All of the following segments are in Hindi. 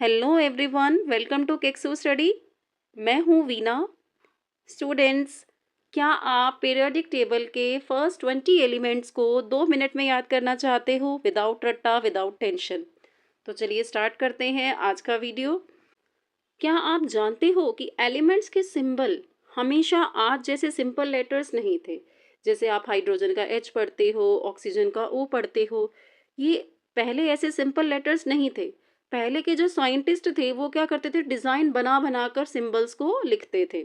हेलो एवरीवन, वेलकम टू किक्सू स्टडी। मैं हूँ वीना। स्टूडेंट्स, क्या आप पीरियोडिक टेबल के फर्स्ट 20 एलिमेंट्स को 2 मिनट में याद करना चाहते हो विदाउट रट्टा, विदाउट टेंशन? तो चलिए स्टार्ट करते हैं आज का वीडियो। क्या आप जानते हो कि एलिमेंट्स के सिंबल हमेशा आज जैसे सिंपल लेटर्स नहीं थे? जैसे आप हाइड्रोजन का एच पढ़ते हो, ऑक्सीजन का ओ पढ़ते हो, ये पहले ऐसे सिंपल लेटर्स नहीं थे। पहले के जो साइंटिस्ट थे वो क्या करते थे, डिज़ाइन बना बना कर सिंबल्स को लिखते थे।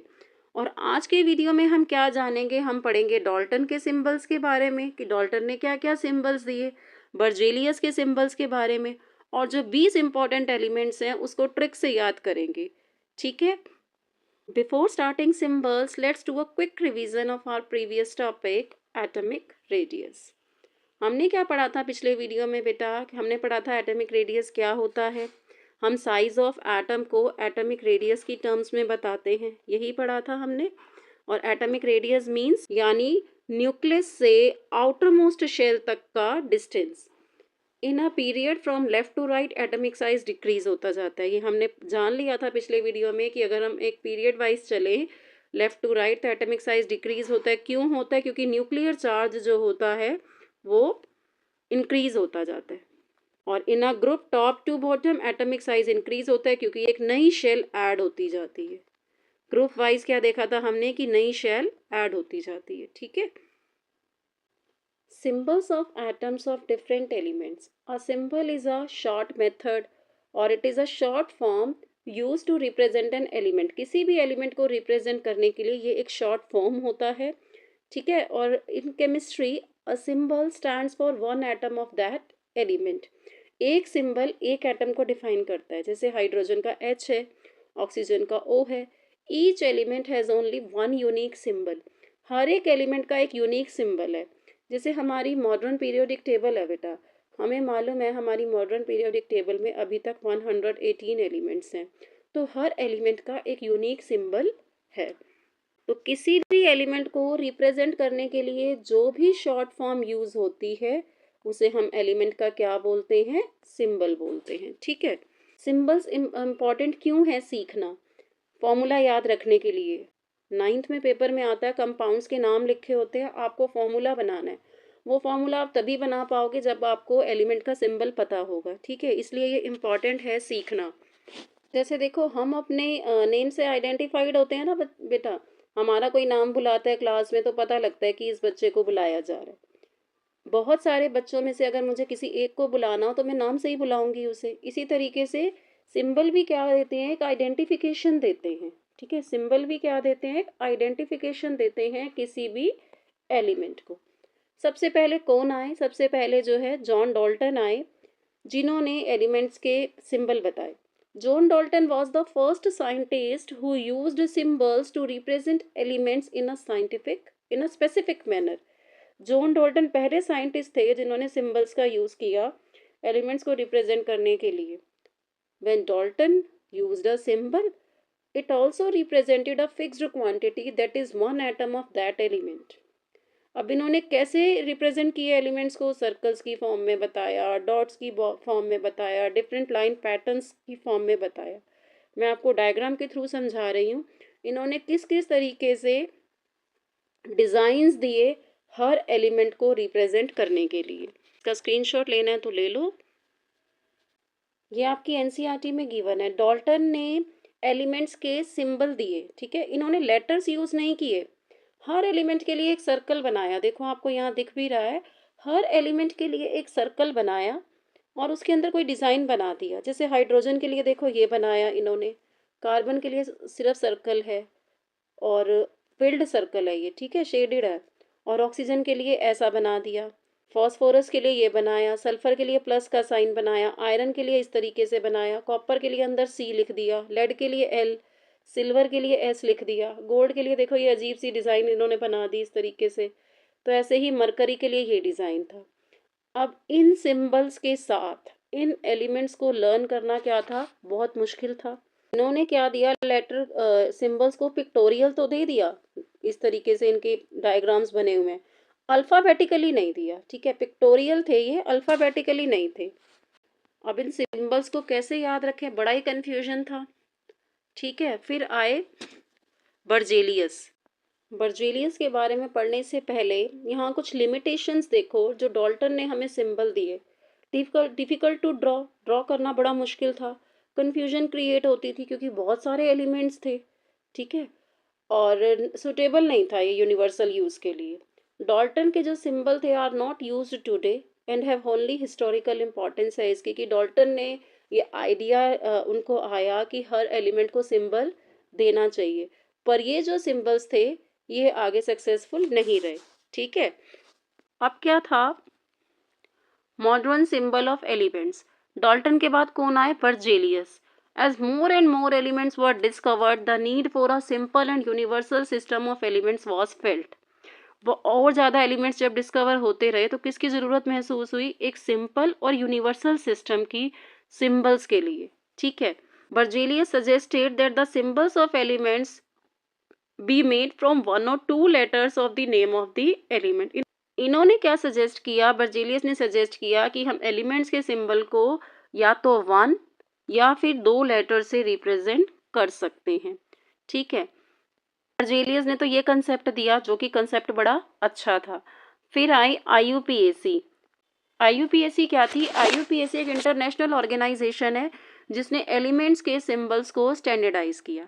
और आज के वीडियो में हम क्या जानेंगे, हम पढ़ेंगे डाल्टन के सिंबल्स के बारे में कि डाल्टन ने क्या क्या सिंबल्स दिए, बर्जेलियस के सिंबल्स के बारे में, और जो 20 इंपॉर्टेंट एलिमेंट्स हैं उसको ट्रिक से याद करेंगे। ठीक है? Before starting symbols, let's do a quick revision of our previous topic, atomic radius. हमने क्या पढ़ा था पिछले वीडियो में बेटा? हमने पढ़ा था एटॉमिक रेडियस क्या होता है। हम साइज ऑफ एटम को एटॉमिक रेडियस की टर्म्स में बताते हैं, यही पढ़ा था हमने। और एटॉमिक रेडियस मींस यानी न्यूक्लियस से आउटर मोस्ट शेल तक का distance. In a period from left to right atomic size decrease होता जाता है। ये हमने जान लिया था पिछले वीडियो में कि अगर हम एक पीरियड वाइज चले लेफ्ट टू राइट तो एटॉमिक साइज डिक्रीज होता है। क्यों होता है? क्योंकि न्यूक्लियर चार्ज जो होता है वो इंक्रीज होता जाता है। और in a group top to bottom atomic size increase होता है क्योंकि एक नई शेल ऐड होती जाती है। ग्रुप वाइज क्या देखा था हमने कि नई शेल ऐड होती जाती है। ठीक है? Symbols of atoms of different elements. A symbol is a short method or it is a short form used to represent an element. किसी भी element को represent करने के लिए ये एक short form होता है। ठीक है? और in chemistry a symbol stands for one atom of that element. एक symbol एक atom को define करता है। जैसे हाइड्रोजन का H है, ऑक्सीजन का O है। Each element has only one unique symbol. हर एक एलिमेंट का एक यूनिक सिंबल है। जैसे हमारी मॉडर्न पीरियोडिक टेबल है बेटा, हमें मालूम है हमारी मॉडर्न पीरियोडिक टेबल में अभी तक 118 एलिमेंट्स हैं। तो हर एलिमेंट का एक यूनिक सिंबल है। तो किसी भी एलिमेंट को रिप्रेजेंट करने के लिए जो भी शॉर्ट फॉर्म यूज होती है उसे हम एलिमेंट का क्या बोलते हैं? सिंबल बोलते हैं। ठीक है? सिंबल्स इम्पॉर्टेंट क्यों है सीखना? फॉर्मूला याद रखने के लिए। 9th में पेपर में आता है, कंपाउंड्स के नाम लिखे होते हैं, आपको फॉर्मूला बनाना है। वो फॉर्मूला आप तभी बना पाओगे जब आपको एलिमेंट का सिंबल पता होगा। ठीक है? इसलिए ये इम्पॉर्टेंट है सीखना। जैसे देखो, हम अपने नेम से आइडेंटिफाइड होते हैं ना बेटा। हमारा कोई नाम बुलाता है क्लास में तो पता लगता है कि इस बच्चे को बुलाया जा रहा है। बहुत सारे बच्चों में से अगर मुझे किसी एक को बुलाना हो तो मैं नाम से ही बुलाऊंगी उसे। इसी तरीके से सिंबल भी क्या देते हैं? एक आइडेंटिफिकेशन देते हैं। ठीक है? सिंबल भी क्या देते हैं? एक आइडेंटिफिकेशन देते हैं किसी भी एलिमेंट को। सबसे पहले कौन आए? सबसे पहले जो है जॉन डाल्टन आए, जिन्होंने एलिमेंट्स के सिंबल बताए। John Dalton was the first scientist who used symbols to represent elements in a specific manner. John Dalton पहले साइंटिस्ट थे जिन्होंने सिंबल्स का यूज किया एलिमेंट्स को रिप्रेजेंट करने के लिए। When Dalton used a symbol, it also represented a fixed quantity that is one atom of that element. अब इन्होंने कैसे रिप्रेजेंट किए एलिमेंट्स को? सर्कल्स की फॉर्म में बताया, डॉट्स की फॉर्म में बताया, डिफरेंट लाइन पैटर्न्स की फॉर्म में बताया। मैं आपको डायग्राम के थ्रू समझा रही हूँ। इन्होंने किस किस तरीके से डिज़ाइंस दिए हर एलिमेंट को रिप्रेजेंट करने के लिए। इसका स्क्रीनशॉट लेना है तो ले लो। ये आपकी एनसीईआरटी में गिवन है। डाल्टन ने एलिमेंट्स के सिंबल दिए। ठीक है? इन्होंने लेटर्स यूज नहीं किए। हर एलिमेंट के लिए एक सर्कल बनाया। देखो आपको यहाँ दिख भी रहा है। हर एलिमेंट के लिए एक सर्कल बनाया और उसके अंदर कोई डिज़ाइन बना दिया। जैसे हाइड्रोजन के लिए देखो ये बनाया इन्होंने, कार्बन के लिए सिर्फ सर्कल है और फिल्ड सर्कल है ये। ठीक है? शेडेड है। और ऑक्सीजन के लिए ऐसा बना दिया, फॉस्फोरस के लिए ये बनाया, सल्फर के लिए प्लस का साइन बनाया, आयरन के लिए इस तरीके से बनाया, कॉपर के लिए अंदर सी लिख दिया, लेड के लिए एल, सिल्वर के लिए एस लिख दिया, गोल्ड के लिए देखो ये अजीब सी डिज़ाइन इन्होंने बना दी इस तरीके से। तो ऐसे ही मरकरी के लिए ये डिज़ाइन था। अब इन सिंबल्स के साथ इन एलिमेंट्स को लर्न करना क्या था? बहुत मुश्किल था। इन्होंने क्या दिया? लेटर सिंबल्स को पिक्टोरियल तो दे दिया, इस तरीके से इनके डायग्राम्स बने हुए हैं। अल्फ़ाबेटिकली नहीं दिया। ठीक है? पिक्टोरियल थे ये, अल्फ़ाबेटिकली नहीं थे। अब इन सिंबल्स को कैसे याद रखें, बड़ा ही कंफ्यूजन था। ठीक है, फिर आए बर्जेलियस। बर्जेलियस के बारे में पढ़ने से पहले यहाँ कुछ लिमिटेशंस देखो जो डाल्टन ने हमें सिंबल दिए। डिफिकल्ट टू ड्रॉ, ड्रॉ करना बड़ा मुश्किल था, कंफ्यूजन क्रिएट होती थी क्योंकि बहुत सारे एलिमेंट्स थे। ठीक है, और सुटेबल नहीं था ये यूनिवर्सल यूज़ के लिए। डाल्टन के जो सिंबल थे are not used today and have only historical importance है इसकी, कि डाल्टन ने ये आइडिया उनको आया कि हर एलिमेंट को सिंबल देना चाहिए, पर ये जो सिंबल्स थे ये आगे सक्सेसफुल नहीं रहे। ठीक है, अब क्या था, modern symbol of elements. Dalton के बाद कौन आए, Berzelius. As more and more elements were discovered, the need for a simple and universal system of elements was felt. वो और ज़्यादा एलिमेंट्स जब डिस्कवर होते रहे तो किसकी ज़रूरत महसूस हुई, एक सिंपल और यूनिवर्सल सिस्टम की, सिंबल्स के लिए। ठीक है, Berzelius suggested that the symbols of elements be made from one और two letters of the name of the element. इन्होंने क्या सजेस्ट किया, बर्जेलियस ने सजेस्ट किया कि हम एलिमेंट्स के सिंबल को या तो वन या फिर दो लेटर से रिप्रेजेंट कर सकते हैं। ठीक है, बर्जेलियस ने तो ये कंसेप्ट दिया जो कि कंसेप्ट बड़ा अच्छा था। फिर आई आईयूपीएसी। आईयूपीएसी क्या थी, आईयूपीएसी एक इंटरनेशनल ऑर्गेनाइजेशन है जिसने एलिमेंट्स के सिंबल्स को स्टैंडर्डाइज किया।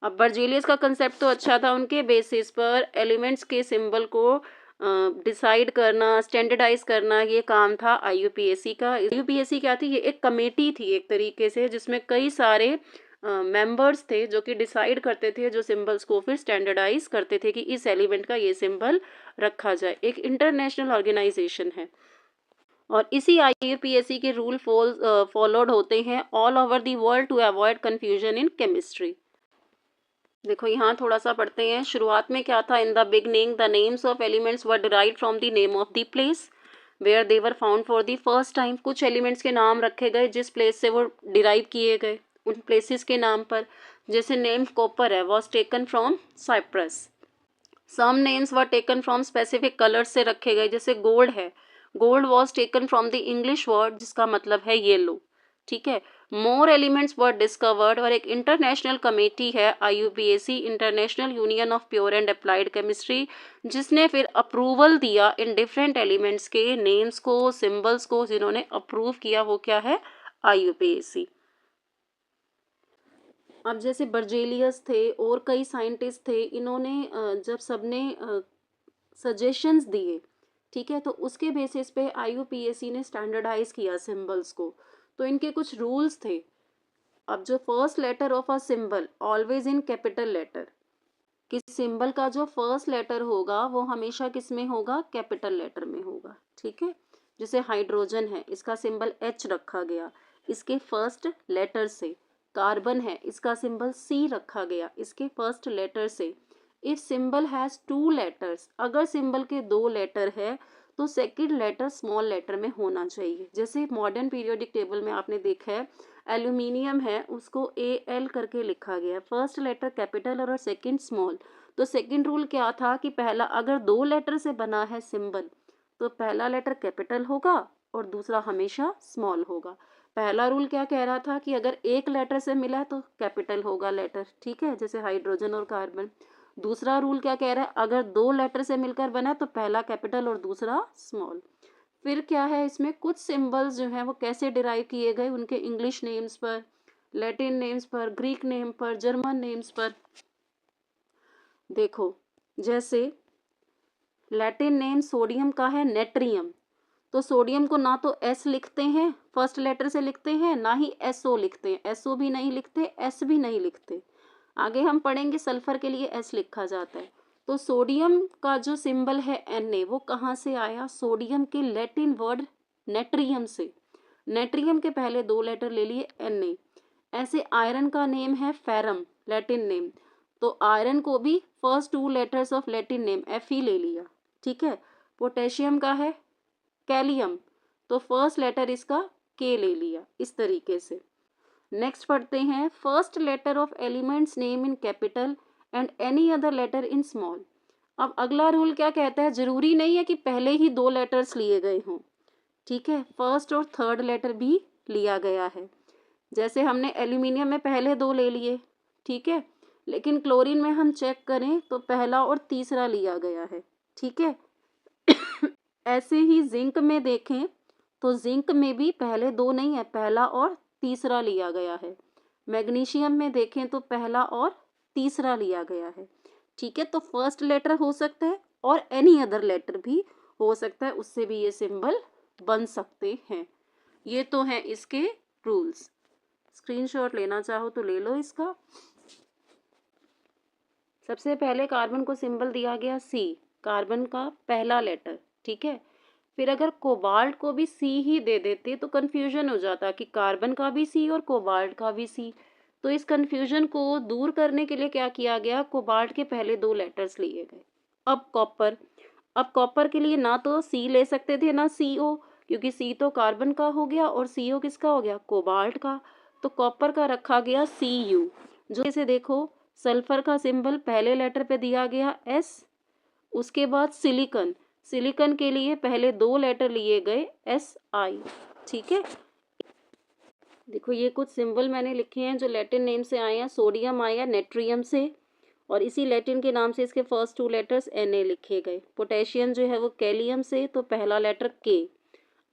अब बर्जेलियस का कंसेप्ट तो अच्छा था, उनके बेसिस पर एलिमेंट्स के सिंबल को डिसाइड करना, स्टैंडर्डाइज करना, ये काम था आईयूपीएसी का। आईयूपीएसी क्या थी, ये एक कमेटी थी एक तरीके से, जिसमें कई सारे मेंबर्स थे जो कि डिसाइड करते थे, जो सिंबल्स को फिर स्टैंडर्डाइज करते थे कि इस एलिमेंट का ये सिंबल रखा जाए। एक इंटरनेशनल ऑर्गेनाइजेशन है और इसी आईयूपीएसी के रूल फॉलोड होते हैं all over the world to avoid confusion in chemistry. देखो यहाँ थोड़ा सा पढ़ते हैं। शुरुआत में क्या था, in the beginning the names of elements were derived from the name of the place where they were found for the first time. कुछ एलिमेंट्स के नाम रखे गए जिस प्लेस से वो डिराइव किए गए, उन प्लेसेस के नाम पर। जैसे नेम कॉपर है, was taken from Cyprus. Some names were taken from specific colours से रखे गए, जैसे गोल्ड है, gold was taken from the English word जिसका मतलब है येलो। ठीक है, मोर एलिमेंट्स वर डिस्कवर्ड और एक इंटरनेशनल कमेटी है IUPAC, international union of pure and applied chemistry, जिसने फिर अप्रूवल दिया इन डिफरेंट एलिमेंट्स के नेम्स को, सिंबल्स को। जिन्होंने अप्रूव किया वो क्या है, आईयूपीएसी। अब जैसे बर्जेलियस थे और कई साइंटिस्ट थे, इन्होंने जब सबने सजेशंस दिए, ठीक है, तो उसके बेसिस पे आईयूपीएसी ने स्टैंडर्डाइज किया सिंबल्स को। तो इनके कुछ रूल्स थे। अब जो first letter of a symbol always in capital letter, कि सिंबल का जो फर्स्ट लेटर होगा वो हमेशा किस में होगा, कैपिटल लेटर में होगा। ठीक है, जैसे हाइड्रोजन है, इसका सिंबल एच रखा गया इसके फर्स्ट लेटर से। कार्बन है, इसका सिंबल सी रखा गया इसके फर्स्ट लेटर से। If symbol has two letters, अगर सिंबल के दो लेटर है तो सेकंड लेटर स्मॉल लेटर में होना चाहिए। जैसे मॉडर्न पीरियोडिक टेबल में आपने देखा है, एल्यूमिनियम है उसको AL करके लिखा गया, फर्स्ट लेटर कैपिटल और सेकंड स्मॉल। तो सेकंड रूल क्या था कि पहला, अगर दो लेटर से बना है सिंबल तो पहला लेटर कैपिटल होगा और दूसरा हमेशा स्मॉल होगा। पहला रूल क्या कह रहा था कि अगर एक लेटर से मिला है तो कैपिटल होगा लेटर। ठीक है, जैसे हाइड्रोजन और कार्बन। दूसरा रूल क्या कह रहा है, अगर दो लेटर से मिलकर बना है तो पहला कैपिटल और दूसरा स्मॉल। फिर क्या है, इसमें कुछ सिंबल्स जो हैं वो कैसे डिराइव किए गए, उनके इंग्लिश नेम्स पर, लैटिन नेम्स पर, ग्रीक नेम पर, जर्मन नेम्स पर। देखो, जैसे लैटिन नेम सोडियम का है नेट्रियम, तो सोडियम को ना तो S लिखते हैं, फर्स्ट लेटर से लिखते हैं, ना ही SO लिखते हैं, SO भी नहीं लिखते, S भी नहीं लिखते। आगे हम पढ़ेंगे सल्फर के लिए S लिखा जाता है। तो सोडियम का जो सिंबल है Na, वो कहाँ से आया, सोडियम के लैटिन वर्ड नेट्रियम से। नेट्रियम के पहले दो लेटर ले लिए Na। ऐसे आयरन का नेम है फेरम, लैटिन नेम, तो आयरन को भी first to letters of Latin name Fe ले लिया। ठीक है, पोटेशियम का है कैलियम, तो फर्स्ट लेटर इसका K ले लिया, इस तरीके से। नेक्स्ट पढ़ते हैं, first letter of elements name in capital and any other letter in small. अब अगला रूल क्या कहता है, जरूरी नहीं है कि पहले ही दो लेटर्स लिए गए हों। ठीक है, फर्स्ट और थर्ड लेटर भी लिया गया है। जैसे हमने एल्यूमिनियम में पहले 2 ले लिए, ठीक है, लेकिन क्लोरीन में हम चेक करें तो पहला और तीसरा लिया गया है, ठीक है। ऐसे ही जिंक में देखें तो जिंक में भी पहले 2 नहीं है, पहला और तीसरा लिया गया है। मैग्नीशियम में देखें तो पहला और तीसरा लिया गया है, ठीक है। तो फर्स्ट लेटर हो सकता है और एनी अदर लेटर भी हो सकता है, उससे भी ये सिंबल बन सकते हैं। ये तो हैं इसके रूल्स। स्क्रीनशॉट लेना चाहो तो ले लो इसका। सबसे पहले कार्बन को सिंबल दिया गया सी, कार्बन का पहला लेटर, ठीक है। फिर अगर कोबाल्ट को भी सी ही दे देते तो कन्फ्यूजन हो जाता कि कार्बन का भी सी और कोबाल्ट का भी सी। तो इस कन्फ्यूजन को दूर करने के लिए क्या किया गया, कोबाल्ट के पहले 2 लेटर्स लिए गए। अब कॉपर के लिए ना तो सी ले सकते थे ना CO, क्योंकि सी तो कार्बन का हो गया और CO किसका हो गया, कोबाल्ट का। तो कॉपर का रखा गया Cu। जो इसे देखो, सल्फर का सिंबल पहले लेटर पे दिया गया S। उसके बाद सिलिकन, सिलिकन के लिए पहले 2 लेटर लिए गए Si, ठीक है। देखो ये कुछ सिंबल मैंने लिखे हैं जो लैटिन नेम से आए हैं। सोडियम आया नेट्रियम से, और इसी लैटिन के नाम से इसके फर्स्ट 2 लेटर्स Na लिखे गए। पोटेशियम जो है वो कैलियम से, तो पहला लेटर K।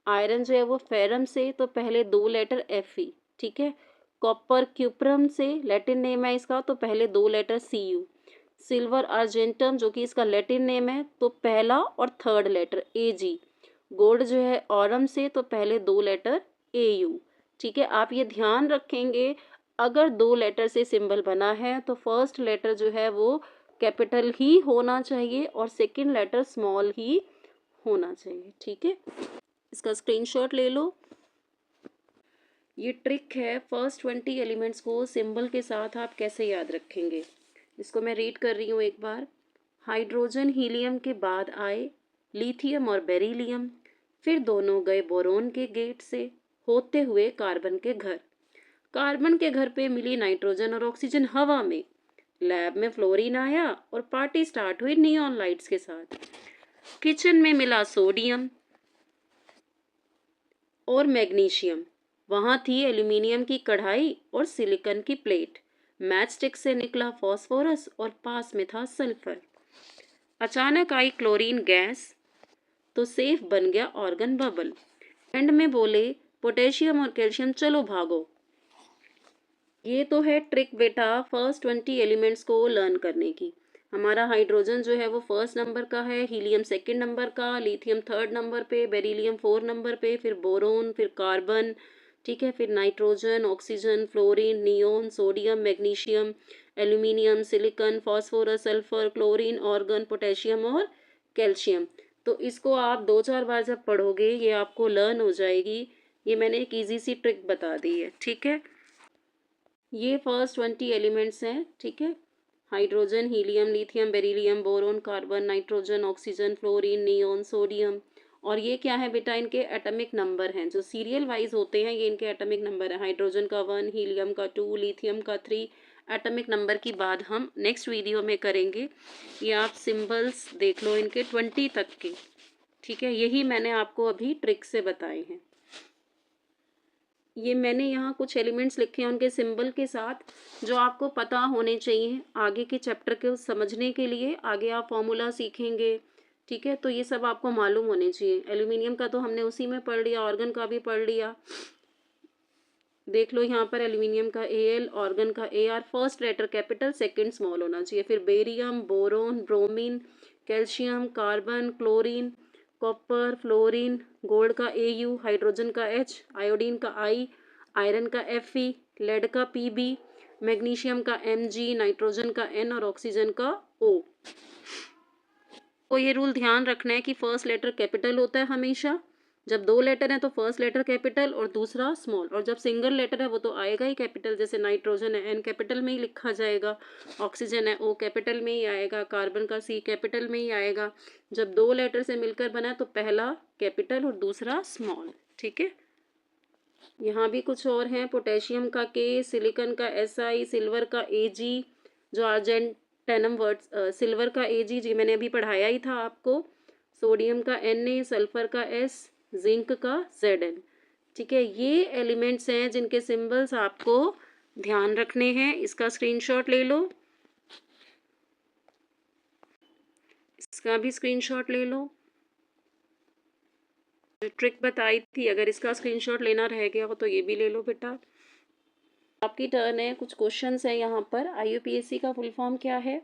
आयरन जो है वो फेरम से, तो पहले 2 लेटर Fe, ठीक है। कॉपर क्यूप्रम से, लैटिन नेम है इसका, तो पहले 2 लेटर Cu। सिल्वर अर्जेंटम जो कि इसका लैटिन नेम है, तो पहला और थर्ड लेटर Ag। गोल्ड जो है ऑरम से, तो पहले 2 लेटर Au, ठीक है। आप ये ध्यान रखेंगे, अगर 2 लेटर से सिंबल बना है तो फर्स्ट लेटर जो है वो कैपिटल ही होना चाहिए और सेकंड लेटर स्मॉल ही होना चाहिए, ठीक है। इसका स्क्रीनशॉट ले लो। ये ट्रिक है, फर्स्ट 20 एलिमेंट्स को सिंबल के साथ आप कैसे याद रखेंगे। इसको मैं रीड कर रही हूँ एक बार। हाइड्रोजन हीलियम के बाद आए लिथियम और बेरिलियम, फिर दोनों गए बोरोन के गेट से होते हुए कार्बन के घर। कार्बन के घर पे मिली नाइट्रोजन और ऑक्सीजन हवा में। लैब में फ्लोरीन आया और पार्टी स्टार्ट हुई नियॉन लाइट्स के साथ। किचन में मिला सोडियम और मैग्नीशियम। वहाँ थी एल्यूमिनियम की कढ़ाई और सिलिकॉन की प्लेट। मैच स्टिक से निकला फास्फोरस और पास में था सल्फर। अचानक आई क्लोरीन गैस, तो सेफ बन गया ऑर्गन बबल। एंड में बोले पोटेशियम और कैल्शियम चलो भागो। ये तो है ट्रिक बेटा, फर्स्ट 20 एलिमेंट्स को लर्न करने की। हमारा हाइड्रोजन जो है वो फर्स्ट नंबर का है, हीलियम सेकंड नंबर का, लिथियम थर्ड नंबर पे, बेरिलियम 4 नंबर पे, फिर बोरोन, फिर कार्बन, ठीक है, फिर nitrogen, oxygen, fluorine, neon, sodium, magnesium, aluminium, silicon, phosphorus, sulphur, chlorine, organ, potassium और कैल्शियम। तो इसको आप 2-4 बार जब पढ़ोगे ये आपको लर्न हो जाएगी। ये मैंने एक ईजी सी ट्रिक बता दी है, ठीक है। ये फर्स्ट 20 एलिमेंट्स हैं, ठीक है। Hydrogen, helium, lithium, beryllium, boron, carbon, nitrogen, oxygen, fluorine, neon, sodium. और ये क्या है बेटा, इनके एटॉमिक नंबर हैं जो सीरियल वाइज होते हैं, ये इनके एटॉमिक नंबर है। हाइड्रोजन का 1, हीलियम का 2, लिथियम का 3। एटॉमिक नंबर की बात हम नेक्स्ट वीडियो में करेंगे। ये आप सिंबल्स देख लो इनके 20 तक के, ठीक है। यही मैंने आपको अभी ट्रिक से बताए हैं। ये मैंने यहाँ कुछ एलिमेंट्स लिखे हैं उनके सिंबल के साथ, जो आपको पता होने चाहिए आगे के चैप्टर को समझने के लिए। आगे आप फॉर्मूला सीखेंगे, ठीक है, तो ये सब आपको मालूम होने चाहिए। एल्यूमिनियम का तो हमने उसी में पढ़ लिया, ऑर्गन का भी पढ़ लिया। देख लो यहाँ पर एल्यूमिनियम का Al, ऑर्गन का Ar, first letter capital second small होना चाहिए। फिर barium, boron, bromine, calcium, carbon, chlorine, copper, fluorine, gold का Au, हाइड्रोजन का H, आयोडीन का I, आयरन का Fe, लेड का Pb, मैग्नीशियम का Mg, नाइट्रोजन का N और ऑक्सीजन का O। तो ये रूल ध्यान रखना है कि फर्स्ट लेटर कैपिटल होता है हमेशा। जब 2 लेटर हैं तो फर्स्ट लेटर कैपिटल और दूसरा स्मॉल, और जब सिंगल लेटर है वो तो आएगा ही कैपिटल। जैसे नाइट्रोजन है N कैपिटल में ही लिखा जाएगा, ऑक्सीजन है O कैपिटल में ही आएगा, कार्बन का C कैपिटल में ही आएगा। जब 2 लेटर से मिलकर बना है तो पहला कैपिटल और दूसरा स्मॉल, ठीक है। यहाँ भी कुछ और हैं, पोटेशियम का K, सिलिकॉन का Si, सिल्वर का Ag, जो अर्जेंटेनम वर्ड्स, सिल्वर का Ag जी मैंने अभी पढ़ाया ही था आपको, सोडियम का Na, सल्फर का S, जिंक का Zn। ठीक है, ये एलिमेंट्स हैं जिनके सिंबल्स आपको ध्यान रखने हैं। इसका स्क्रीनशॉट ले लो, इसका भी स्क्रीनशॉट ले लो। जो ट्रिक बताई थी, अगर इसका स्क्रीनशॉट लेना रह गया हो तो ये भी ले लो बेटा। आपकी टर्न है। कुछ क्वेश्चंस हैं यहाँ पर। आईयूपीएसी का फुल फॉर्म क्या है?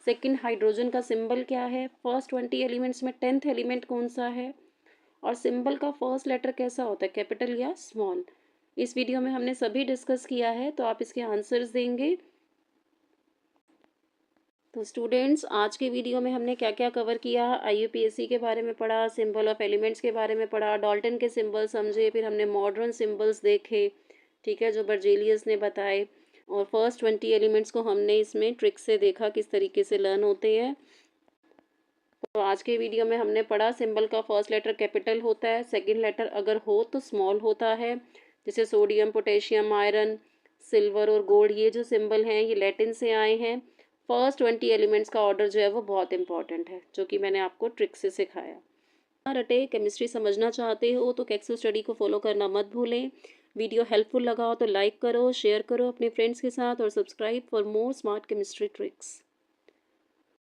सेकंड हाइड्रोजन का सिंबल क्या है? फर्स्ट 20 एलिमेंट्स में 10th एलिमेंट कौन सा है? और सिंबल का फर्स्ट लेटर कैसा होता है, कैपिटल या स्मॉल? इस वीडियो में हमने सभी डिस्कस किया है, तो आप इसके आंसर्स देंगे। तो स्टूडेंट्स, आज के वीडियो में हमने क्या क्या कवर किया? आईयूपीएसी के बारे में पढ़ा, सिंबल ऑफ एलिमेंट्स के बारे में पढ़ा, डाल्टन के सिंबल समझे, फिर हमने मॉडर्न सिंबल्स देखे, ठीक है, जो बर्जेलियस ने बताए। और फर्स्ट 20 एलिमेंट्स को हमने इसमें ट्रिक से देखा किस तरीके से लर्न होते हैं। तो आज के वीडियो में हमने पढ़ा सिंबल का फर्स्ट लेटर कैपिटल होता है, सेकंड लेटर अगर हो तो स्मॉल होता है। जैसे सोडियम, पोटेशियम, आयरन, सिल्वर और गोल्ड, ये जो सिंबल हैं ये लैटिन से आए हैं। फर्स्ट 20 एलिमेंट्स का ऑर्डर जो है वो बहुत इंपॉर्टेंट है, जो कि मैंने आपको ट्रिक से सिखाया। रटे केमिस्ट्री समझना चाहते हो तो कैक्सो स्टडी को फॉलो करना मत भूलें। वीडियो हेल्पफुल लगा हो तो लाइक करो, शेयर करो अपने फ्रेंड्स के साथ और subscribe for more smart chemistry tricks.